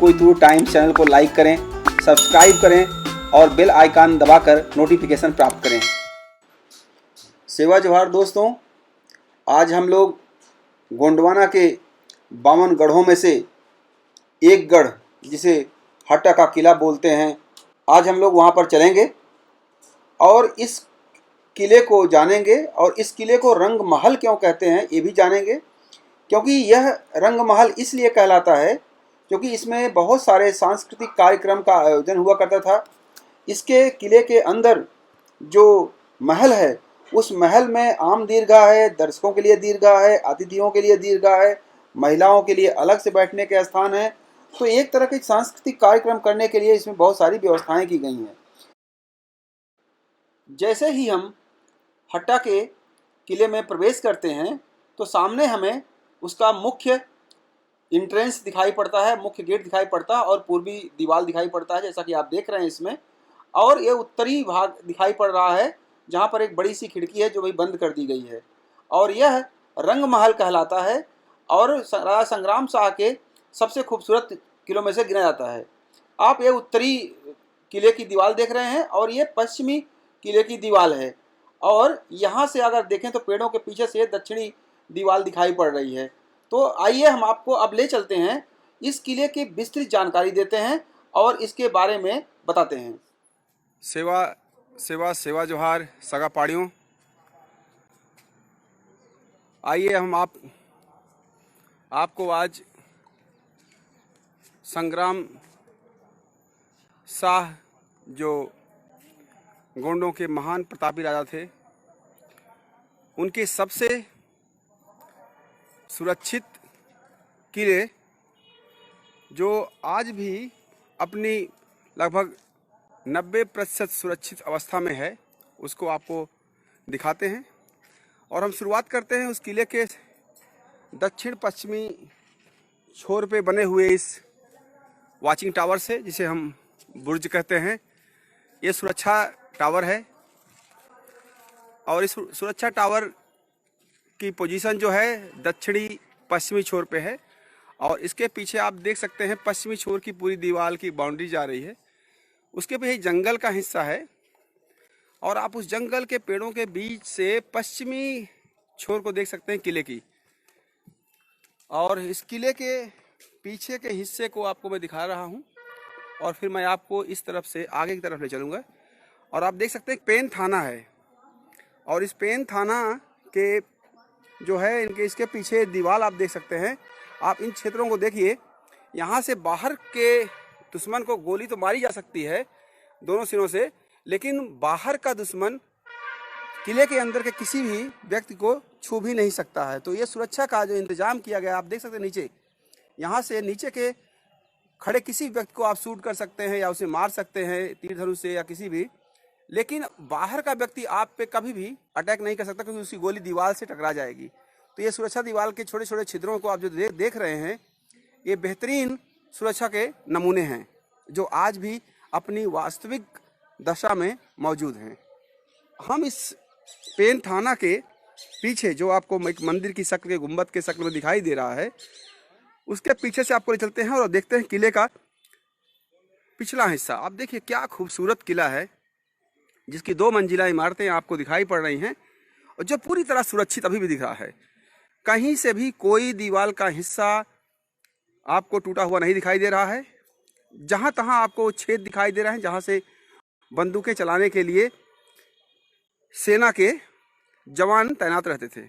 कोई time channel को like करें, सब्सक्राइब करें और बेल आइकन दबाकर नोटिफिकेशन प्राप्त करें। सेवा जोहार दोस्तों, आज हम लोग गोंडवाना के 52 गढ़ों में से एक गढ़ जिसे हट्टा का किला बोलते हैं, आज हम लोग वहाँ पर चलेंगे और इस किले को जानेंगे और इस किले को रंग महल क्यों कहते हैं ये भी जानेंगे। क्योंकि यह रंग महल इसलिए कहलाता है क्योंकि इसमें बहुत सारे सांस्कृतिक कार्यक्रम का आयोजन हुआ करता था। इसके किले के अंदर जो महल है उस महल में आम दीर्घा है, दर्शकों के लिए दीर्घा है, अतिथियों के लिए दीर्घा है, महिलाओं के लिए अलग से बैठने के स्थान है। तो एक तरह के सांस्कृतिक कार्यक्रम करने के लिए इसमें बहुत सारी व्यवस्थाएं की गई हैं। जैसे ही हम हट्टा के किले में प्रवेश करते हैं तो सामने हमें उसका मुख्य इंट्रेंस दिखाई पड़ता है, मुख्य गेट दिखाई पड़ता है और पूर्वी दीवार दिखाई पड़ता है, जैसा कि आप देख रहे हैं इसमें। और ये उत्तरी भाग दिखाई पड़ रहा है जहाँ पर एक बड़ी सी खिड़की है जो भी बंद कर दी गई है और यह रंग महल कहलाता है और राजा संग्राम शाह के सबसे खूबसूरत किलों में से गिना जाता है। आप ये उत्तरी किले की दीवार देख रहे हैं और ये पश्चिमी किले की दीवार है और यहाँ से अगर देखें तो पेड़ों के पीछे से दक्षिणी दीवार दिखाई पड़ रही है। तो आइए हम आपको अब ले चलते हैं, इस किले की विस्तृत जानकारी देते हैं और इसके बारे में बताते हैं। सेवा जोहार सगा पाड़ियों, आइए हम आपको आज संग्राम शाह जो गोंडों के महान प्रतापी राजा थे, उनके सबसे सुरक्षित किले जो आज भी अपनी लगभग 90% सुरक्षित अवस्था में है उसको आपको दिखाते हैं। और हम शुरुआत करते हैं उस किले के दक्षिण पश्चिमी छोर पे बने हुए इस वाचिंग टावर से, जिसे हम बुर्ज कहते हैं। ये सुरक्षा टावर है और इस सुरक्षा टावर की पोजीशन जो है दक्षिणी पश्चिमी छोर पे है और इसके पीछे आप देख सकते हैं पश्चिमी छोर की पूरी दीवार की बाउंड्री जा रही है। उसके पीछे जंगल का हिस्सा है और आप उस जंगल के पेड़ों के बीच से पश्चिमी छोर को देख सकते हैं किले की। और इस किले के पीछे के हिस्से को आपको मैं दिखा रहा हूँ और फिर मैं आपको इस तरफ से आगे की तरफ ले चलूँगा। और आप देख सकते हैं पेन थाना है और इस पेन थाना के जो है इसके पीछे दीवार आप देख सकते हैं। आप इन क्षेत्रों को देखिए, यहाँ से बाहर के दुश्मन को गोली तो मारी जा सकती है दोनों सिरों से, लेकिन बाहर का दुश्मन किले के अंदर के किसी भी व्यक्ति को छू भी नहीं सकता है। तो ये सुरक्षा का जो इंतजाम किया गया आप देख सकते हैं नीचे, यहाँ से नीचे के खड़े किसी व्यक्ति को आप शूट कर सकते हैं या उसे मार सकते हैं तीर धनुष से या किसी भी, लेकिन बाहर का व्यक्ति आप पे कभी भी अटैक नहीं कर सकता क्योंकि उसकी गोली दीवार से टकरा जाएगी। तो ये सुरक्षा दीवार के छोटे छोटे छिद्रों को आप जो देख रहे हैं ये बेहतरीन सुरक्षा के नमूने हैं जो आज भी अपनी वास्तविक दशा में मौजूद हैं। हम इस पेन थाना के पीछे जो आपको एक मंदिर की शक्ल के गुंबद के शक्ल में दिखाई दे रहा है उसके पीछे से आपको ले चलते हैं और देखते हैं किले का पिछला हिस्सा। आप देखिए क्या खूबसूरत किला है जिसकी 2 मंजिला इमारतें आपको दिखाई पड़ रही हैं और जो पूरी तरह सुरक्षित अभी भी दिख रहा है। कहीं से भी कोई दीवार का हिस्सा आपको टूटा हुआ नहीं दिखाई दे रहा है। जहाँ तहाँ आपको छेद दिखाई दे रहे हैं जहाँ से बंदूकें चलाने के लिए सेना के जवान तैनात रहते थे।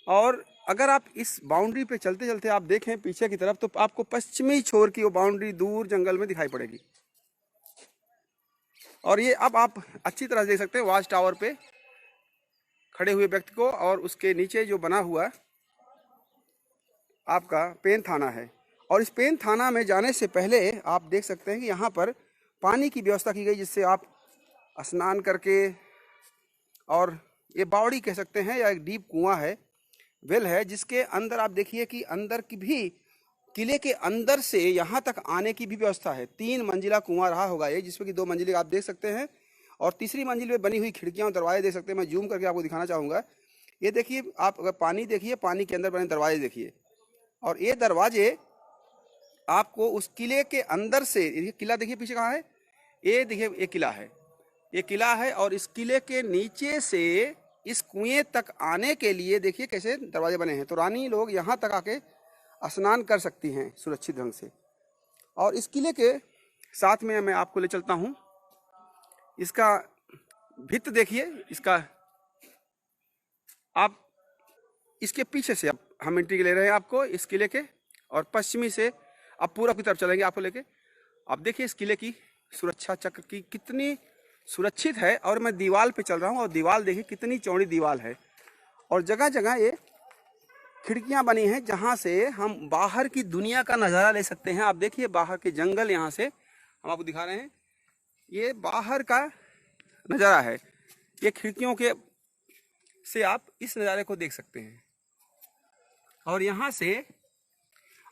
और अगर आप इस बाउंड्री पे चलते चलते आप देखें पीछे की तरफ तो आपको पश्चिमी छोर की वो बाउंड्री दूर जंगल में दिखाई पड़ेगी। और ये अब आप अच्छी तरह से देख सकते हैं वाच टावर पे खड़े हुए व्यक्ति को और उसके नीचे जो बना हुआ आपका पेन थाना है। और इस पेन थाना में जाने से पहले आप देख सकते हैं कि यहाँ पर पानी की व्यवस्था की गई जिससे आप स्नान करके, और ये बावड़ी कह सकते हैं या एक डीप कुआं है, वेल है, जिसके अंदर आप देखिए कि अंदर की भी किले के अंदर से यहाँ तक आने की भी व्यवस्था है। 3 मंजिला कुआं रहा होगा ये, जिसमें कि 2 मंजिले आप देख सकते हैं और तीसरी मंजिल में बनी हुई खिड़कियाँ और दरवाजे देख सकते हैं। मैं जूम करके आपको दिखाना चाहूँगा। ये देखिए, आप अगर पानी देखिए, पानी के अंदर बने दरवाजे देखिए और ये दरवाजे आपको उस किले के अंदर से, ये किला देखिए पीछे कहाँ है, ये देखिए ये किला है, ये किला है। और इस किले के नीचे से इस कुएं तक आने के लिए देखिए कैसे दरवाजे बने हैं, तो रानी लोग यहाँ तक आके स्नान कर सकती हैं सुरक्षित ढंग से। और इस किले के साथ में मैं आपको ले चलता हूँ, इसका भित्त देखिए, इसका आप इसके पीछे से अब हम एंट्री ले रहे हैं आपको इस किले के, और पश्चिमी से अब पूरब की तरफ चलेंगे आपको लेके। अब देखिए इस किले की सुरक्षा चक्र की कितनी सुरक्षित है, और मैं दीवार पे चल रहा हूँ और दीवार देखिए कितनी चौड़ी दीवार है, और जगह जगह ये खिड़कियाँ बनी हैं जहाँ से हम बाहर की दुनिया का नज़ारा ले सकते हैं। आप देखिए बाहर के जंगल, यहाँ से हम आपको दिखा रहे हैं, ये बाहर का नज़ारा है। ये खिड़कियों के से आप इस नज़ारे को देख सकते हैं। और यहाँ से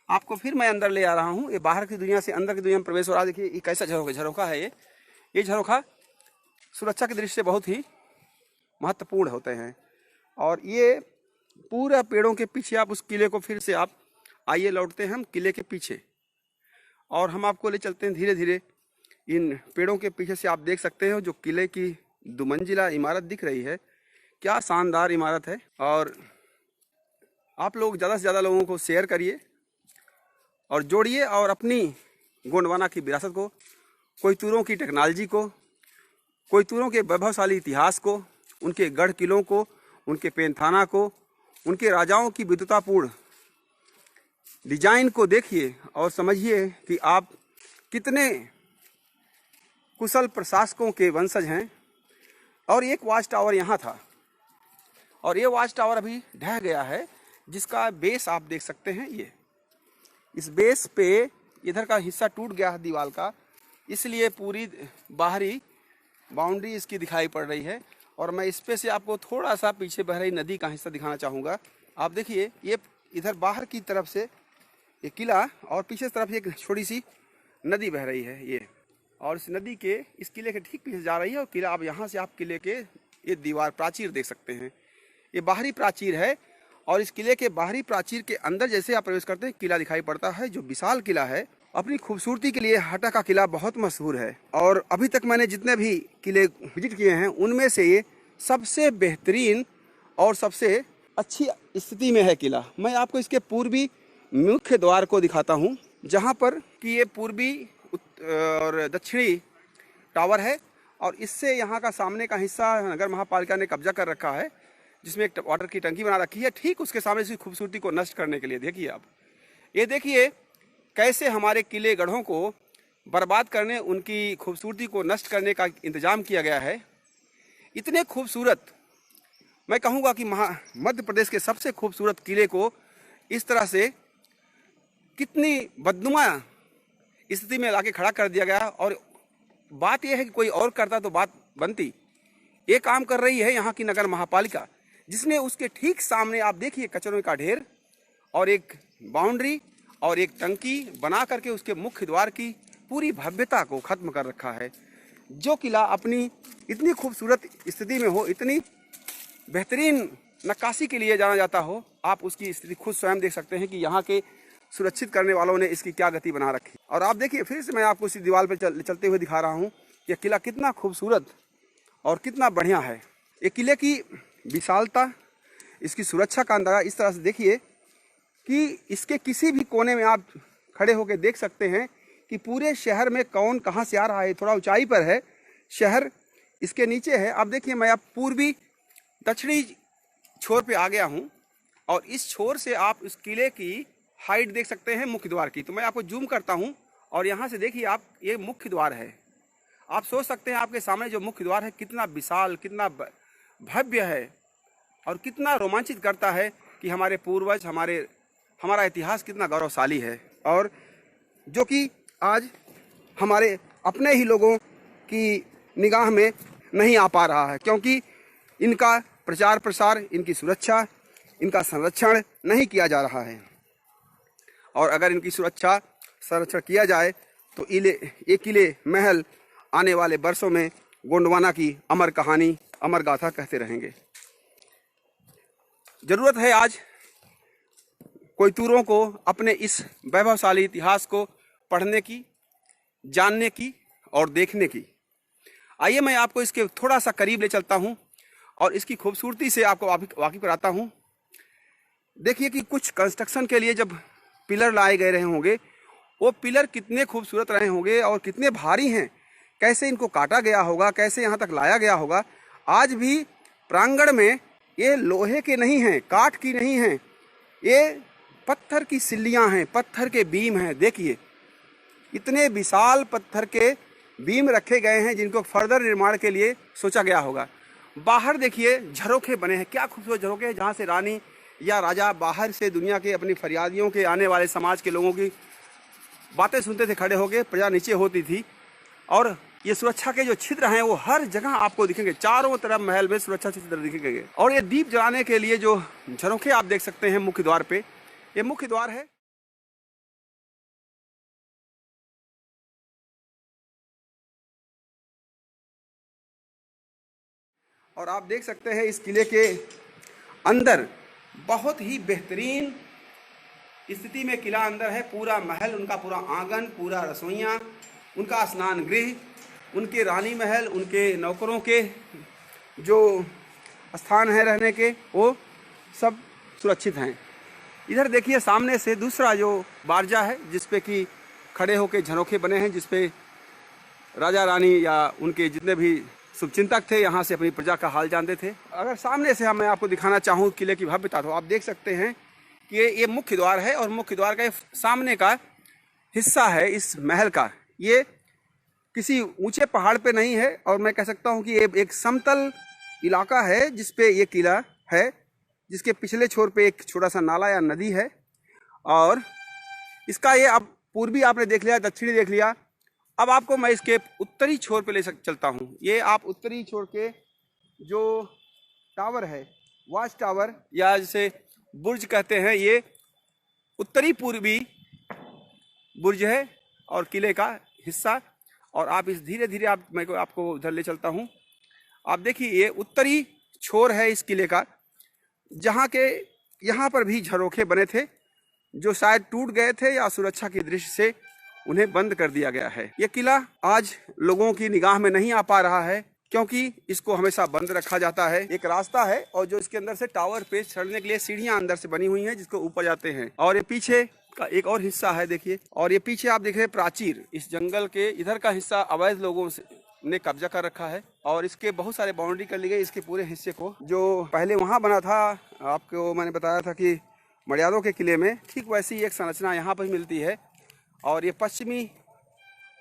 आपको फिर मैं अंदर ले आ रहा हूँ, ये बाहर की दुनिया से अंदर की दुनिया में प्रवेश हो रहा है। देखिए ये कैसा झरोखा है, ये झरोखा सुरक्षा की दृष्टि से बहुत ही महत्वपूर्ण होते हैं। और ये पूरा पेड़ों के पीछे आप उस किले को फिर से आप आइए, लौटते हैं हम किले के पीछे, और हम आपको ले चलते हैं धीरे धीरे इन पेड़ों के पीछे से। आप देख सकते हो जो किले की दुमंजिला इमारत दिख रही है, क्या शानदार इमारत है। और आप लोग ज़्यादा से ज़्यादा लोगों को शेयर करिए और जोड़िए, और अपनी गोंडवाना की विरासत को, कोयतूरों की टेक्नोलॉजी को, कोयतूरों के वैभवशाली इतिहास को, उनके गढ़ किलों को, उनके पेंथाना को, उनके राजाओं की विद्वतापूर्ण डिजाइन को देखिए और समझिए कि आप कितने कुशल प्रशासकों के वंशज हैं। और एक वॉच टावर यहाँ था, और ये वॉच टावर अभी ढह गया है, जिसका बेस आप देख सकते हैं। ये इस बेस पे इधर का हिस्सा टूट गया है दीवार का, इसलिए पूरी बाहरी बाउंड्री इसकी दिखाई पड़ रही है। और मैं इस पे से आपको थोड़ा सा पीछे बह रही नदी का हिस्सा दिखाना चाहूँगा। आप देखिए ये इधर बाहर की तरफ से ये किला, और पीछे तरफ एक छोटी सी नदी बह रही है ये, और इस नदी के इस किले के ठीक पीछे जा रही है। और किला, अब यहाँ से आप किले के ये दीवार प्राचीर देख सकते हैं, ये बाहरी प्राचीर है। और इस किले के बाहरी प्राचीर के अंदर जैसे आप प्रवेश करते हैं किला दिखाई पड़ता है, जो विशाल किला है। अपनी खूबसूरती के लिए हाटा का किला बहुत मशहूर है, और अभी तक मैंने जितने भी किले विजिट किए हैं उनमें से ये सबसे बेहतरीन और सबसे अच्छी स्थिति में है किला। मैं आपको इसके पूर्वी मुख्य द्वार को दिखाता हूँ, जहाँ पर कि ये पूर्वी और दक्षिणी टावर है, और इससे यहाँ का सामने का हिस्सा नगर महापालिका ने कब्जा कर रखा है, जिसमें एक वाटर की टंकी बना रखी है, ठीक उसके सामने से खूबसूरती को नष्ट करने के लिए। देखिए आप, ये देखिए कैसे हमारे किले गढ़ों को बर्बाद करने, उनकी खूबसूरती को नष्ट करने का इंतजाम किया गया है। इतने खूबसूरत, मैं कहूँगा कि मध्य प्रदेश के सबसे खूबसूरत किले को इस तरह से कितनी बदनुमा स्थिति में लाके खड़ा कर दिया गया। और बात यह है कि कोई और करता तो बात बनती। ये काम कर रही है यहाँ की नगर महापालिका, जिसने उसके ठीक सामने आप देखिए कचरों का ढेर और एक बाउंड्री और एक टंकी बना करके उसके मुख्य द्वार की पूरी भव्यता को खत्म कर रखा है। जो किला अपनी इतनी खूबसूरत स्थिति में हो, इतनी बेहतरीन नक्काशी के लिए जाना जाता हो, आप उसकी स्थिति खुद स्वयं देख सकते हैं कि यहाँ के सुरक्षित करने वालों ने इसकी क्या गति बना रखी। और आप देखिए फिर से मैं आपको इसी दीवार पर चलते हुए दिखा रहा हूँ, यह किला कितना खूबसूरत और कितना बढ़िया है। ये किले की विशालता, इसकी सुरक्षा का अंदाजा इस तरह से देखिए कि इसके किसी भी कोने में आप खड़े होकर देख सकते हैं कि पूरे शहर में कौन कहाँ से आ रहा है। थोड़ा ऊंचाई पर है शहर, इसके नीचे है। आप देखिए मैं अब पूर्वी दक्षिणी छोर पे आ गया हूँ, और इस छोर से आप इस किले की हाइट देख सकते हैं मुख्य द्वार की। तो मैं आपको जूम करता हूँ, और यहाँ से देखिए आप, ये मुख्य द्वार है। आप सोच सकते हैं आपके सामने जो मुख्य द्वार है कितना विशाल, कितना भव्य है, और कितना रोमांचित करता है कि हमारे पूर्वज, हमारा इतिहास कितना गौरवशाली है, और जो कि आज हमारे अपने ही लोगों की निगाह में नहीं आ पा रहा है, क्योंकि इनका प्रचार प्रसार, इनकी सुरक्षा, इनका संरक्षण नहीं किया जा रहा है। और अगर इनकी सुरक्षा संरक्षण किया जाए तो ये किले महल आने वाले वर्षों में गोंडवाना की अमर कहानी, अमर गाथा कहते रहेंगे। जरूरत है आज कोयतूरों को अपने इस वैभवशाली इतिहास को पढ़ने की, जानने की और देखने की। आइए मैं आपको इसके थोड़ा सा करीब ले चलता हूँ और इसकी खूबसूरती से आपको वाकिफ कराता हूँ। देखिए कि कुछ कंस्ट्रक्शन के लिए जब पिलर लाए गए रहे होंगे, वो पिलर कितने खूबसूरत रहे होंगे और कितने भारी हैं, कैसे इनको काटा गया होगा, कैसे यहाँ तक लाया गया होगा। आज भी प्रांगण में ये लोहे के नहीं हैं, काठ की नहीं हैं, ये पत्थर की सिल्लियाँ हैं, पत्थर के बीम हैं। देखिए इतने विशाल पत्थर के बीम रखे गए हैं जिनको फर्दर निर्माण के लिए सोचा गया होगा। बाहर देखिए झरोखे बने हैं, क्या खूबसूरत झरोखे हैं, जहाँ से रानी या राजा बाहर से दुनिया के अपनी फरियादियों के आने वाले समाज के लोगों की बातें सुनते थे खड़े होकर, प्रजा नीचे होती थी। और ये सुरक्षा के जो छिद्र हैं वो हर जगह आपको दिखेंगे, चारों तरफ महल में सुरक्षा छिद्र दिखेंगे। और ये दीप जलाने के लिए जो झरोखे आप देख सकते हैं मुख्य द्वार पे, ये मुख्य द्वार है। और आप देख सकते हैं इस किले के अंदर बहुत ही बेहतरीन स्थिति में किला अंदर है। पूरा महल, उनका पूरा आंगन, पूरा रसोइयाँ, उनका स्नान गृह, उनके रानी महल, उनके नौकरों के जो स्थान है रहने के, वो सब सुरक्षित हैं। इधर देखिए सामने से दूसरा जो बारजा है जिसपे कि खड़े होके झरोखे बने हैं, जिसपे राजा रानी या उनके जितने भी शुभचिंतक थे यहाँ से अपनी प्रजा का हाल जानते थे। अगर सामने से मैं आपको दिखाना चाहूँ किले की भव्यता, तो आप देख सकते हैं कि ये मुख्य द्वार है और मुख्य द्वार का सामने का हिस्सा है इस महल का। ये किसी ऊंचे पहाड़ पे नहीं है और मैं कह सकता हूँ कि ये एक समतल इलाका है जिसपे ये किला है, जिसके पिछले छोर पे एक छोटा सा नाला या नदी है। और इसका ये अब पूर्वी आपने देख लिया, दक्षिणी देख लिया, अब आपको मैं इसके उत्तरी छोर पे ले चलता हूँ। ये आप उत्तरी छोर के जो टावर है, वॉच टावर या जिसे बुर्ज कहते हैं, ये उत्तरी पूर्वी बुर्ज है और किले का हिस्सा। और आप इस धीरे धीरे मैं आपको उधर ले चलता हूँ। आप देखिए ये उत्तरी छोर है इस किले का, जहाँ के यहाँ पर भी झरोखे बने थे जो शायद टूट गए थे या सुरक्षा की दृष्टि से उन्हें बंद कर दिया गया है। ये किला आज लोगों की निगाह में नहीं आ पा रहा है क्योंकि इसको हमेशा बंद रखा जाता है। एक रास्ता है और जो इसके अंदर से टावर पे चढ़ने के लिए सीढ़ियां अंदर से बनी हुई हैं जिसको ऊपर जाते हैं। और ये पीछे का एक और हिस्सा है देखिए, और ये पीछे आप देख रहे हैं प्राचीर। इस जंगल के इधर का हिस्सा अवैध लोगों ने कब्जा कर रखा है और इसके बहुत सारे बाउंड्री कर ली गई। इसके पूरे हिस्से को जो पहले वहाँ बना था, आपको मैंने बताया था कि मर्यादों के किले में, ठीक वैसी एक संरचना यहाँ पर मिलती है। और ये पश्चिमी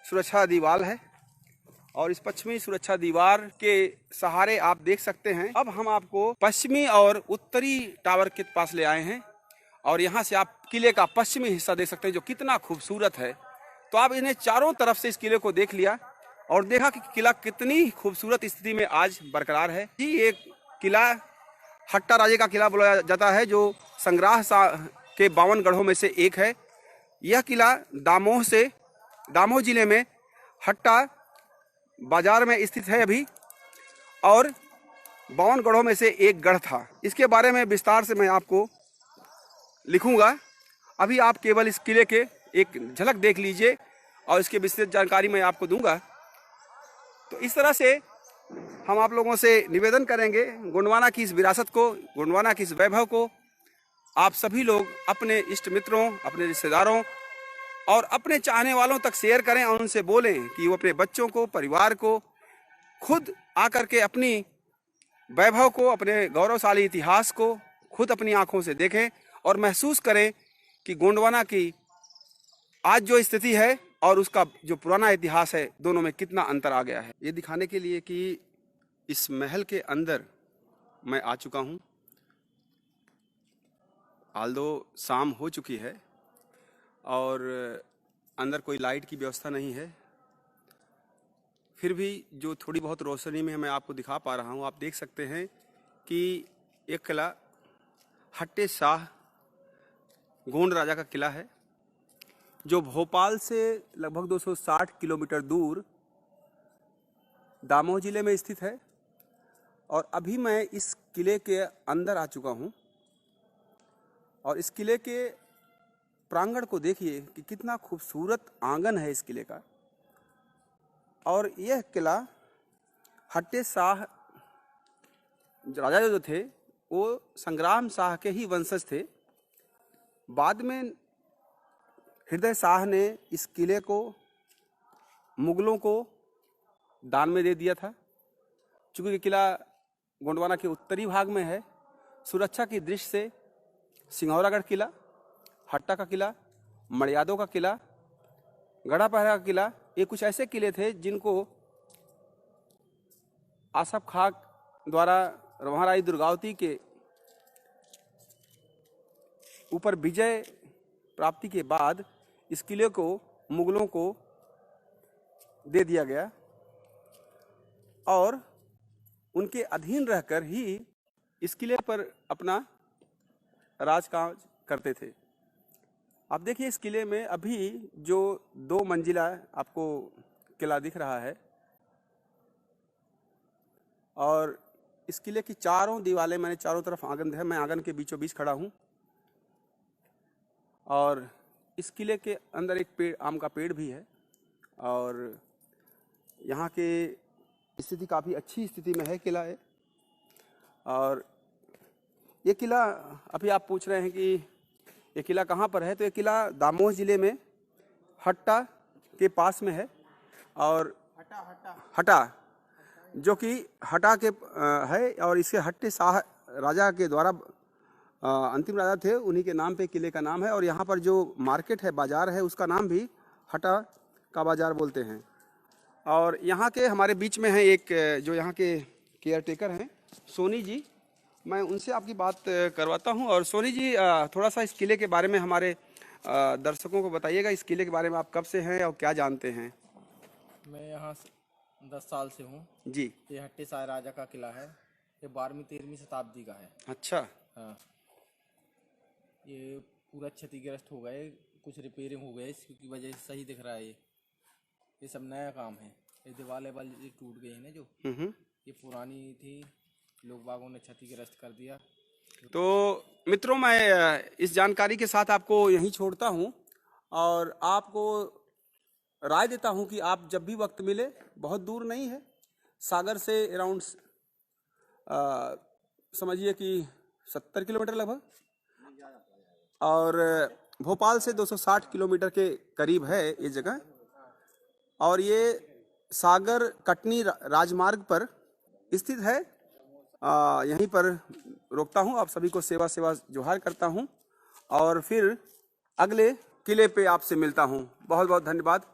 सुरक्षा दीवार है और इस पश्चिमी सुरक्षा दीवार के सहारे आप देख सकते हैं। अब हम आपको पश्चिमी और उत्तरी टावर के पास ले आए हैं और यहाँ से आप किले का पश्चिमी हिस्सा देख सकते हैं जो कितना खूबसूरत है। तो आप इन्हें चारों तरफ से इस किले को देख लिया और देखा कि किला कितनी खूबसूरत स्थिति में आज बरकरार है। जी, ये किला हट्टा राजे का किला बोला जाता है जो संग्राह के 52 गढ़ों में से एक है। यह किला दामोह जिले में हट्टा बाजार में स्थित है अभी और 52 गढ़ों में से एक गढ़ था। इसके बारे में विस्तार से मैं आपको लिखूंगा। अभी आप केवल इस किले के एक झलक देख लीजिए और इसकी विस्तृत जानकारी मैं आपको दूंगा। तो इस तरह से हम आप लोगों से निवेदन करेंगे, गोंडवाना की इस विरासत को, गोंडवाना की इस वैभव को आप सभी लोग अपने इष्ट मित्रों, अपने रिश्तेदारों और अपने चाहने वालों तक शेयर करें और उनसे बोलें कि वो अपने बच्चों को, परिवार को खुद आकर के अपनी वैभव को, अपने गौरवशाली इतिहास को खुद अपनी आंखों से देखें और महसूस करें कि गोंडवाना की आज जो स्थिति है और उसका जो पुराना इतिहास है, दोनों में कितना अंतर आ गया है। ये दिखाने के लिए कि इस महल के अंदर मैं आ चुका हूँ। आल्दो शाम हो चुकी है और अंदर कोई लाइट की व्यवस्था नहीं है, फिर भी जो थोड़ी बहुत रोशनी में मैं आपको दिखा पा रहा हूँ, आप देख सकते हैं कि एक किला हट्टे शाह गोंड राजा का किला है जो भोपाल से लगभग 260 किलोमीटर दूर दामोह जिले में स्थित है। और अभी मैं इस किले के अंदर आ चुका हूँ और इस किले के प्रांगण को देखिए कि कितना खूबसूरत आंगन है इस किले का। और यह किला हट्टे शाह राजा जो थे वो संग्राम शाह के ही वंशज थे। बाद में हृदय शाह ने इस किले को मुगलों को दान में दे दिया था। चूँकि ये किला गोंडवाना के उत्तरी भाग में है, सुरक्षा की दृष्टि से सिंघौरागढ़ किला, हट्टा का किला, मड़ियादों का किला, गढ़ा पहरा का किला, ये कुछ ऐसे किले थे जिनको आसफ खां द्वारा महारानी दुर्गावती के ऊपर विजय प्राप्ति के बाद इस किले को मुगलों को दे दिया गया और उनके अधीन रहकर ही इस किले पर अपना राजकाज करते थे। आप देखिए इस किले में अभी जो 2 मंजिला आपको किला दिख रहा है और इस किले की चारों दीवारें, मैंने चारों तरफ आंगन है, मैं आंगन के बीचों बीच खड़ा हूँ और इस किले के अंदर एक पेड़, आम का पेड़ भी है और यहाँ के स्थिति काफ़ी अच्छी स्थिति में है किला है। और ये किला, अभी आप पूछ रहे हैं कि ये किला कहाँ पर है, तो ये किला दामोह ज़िले में हट्टा के पास में है और हट्टा जो कि हटा के है और इसके हट्टे शाह राजा के द्वारा अंतिम राजा थे, उन्हीं के नाम पे किले का नाम है। और यहाँ पर जो मार्केट है, बाज़ार है, उसका नाम भी हट्टा का बाज़ार बोलते हैं। और यहाँ के हमारे बीच में है एक जो यहाँ के केयर टेकर हैं सोनी जी, मैं उनसे आपकी बात करवाता हूँ। और सोनी जी, थोड़ा सा इस किले के बारे में हमारे दर्शकों को बताइएगा, इस किले के बारे में आप कब से हैं और क्या जानते हैं? मैं यहाँ 10 साल से हूँ जी। ये हट्टे शाह राजा का किला है, ये 12वीं-13वीं शताब्दी का है। अच्छा। हाँ, ये पूरा क्षतिग्रस्त हो गए, कुछ रिपेयरिंग हो गए, इसकी वजह से सही दिख रहा है। ये सब नया काम है। ये दीवारें वाली टूट गई है ना जो, ये पुरानी थी, लोग बागों ने क्षतिग्रस्त कर दिया। तो मित्रों, मैं इस जानकारी के साथ आपको यहीं छोड़ता हूँ और आपको राय देता हूँ कि आप जब भी वक्त मिले, बहुत दूर नहीं है, सागर से अराउंड समझिए कि 70 किलोमीटर लगभग, और भोपाल से 260 किलोमीटर के करीब है ये जगह। और ये सागर कटनी राजमार्ग पर स्थित है। यहीं पर रोकता हूँ, आप सभी को सेवा जोहार करता हूँ और फिर अगले किले पे आपसे मिलता हूँ। बहुत बहुत धन्यवाद।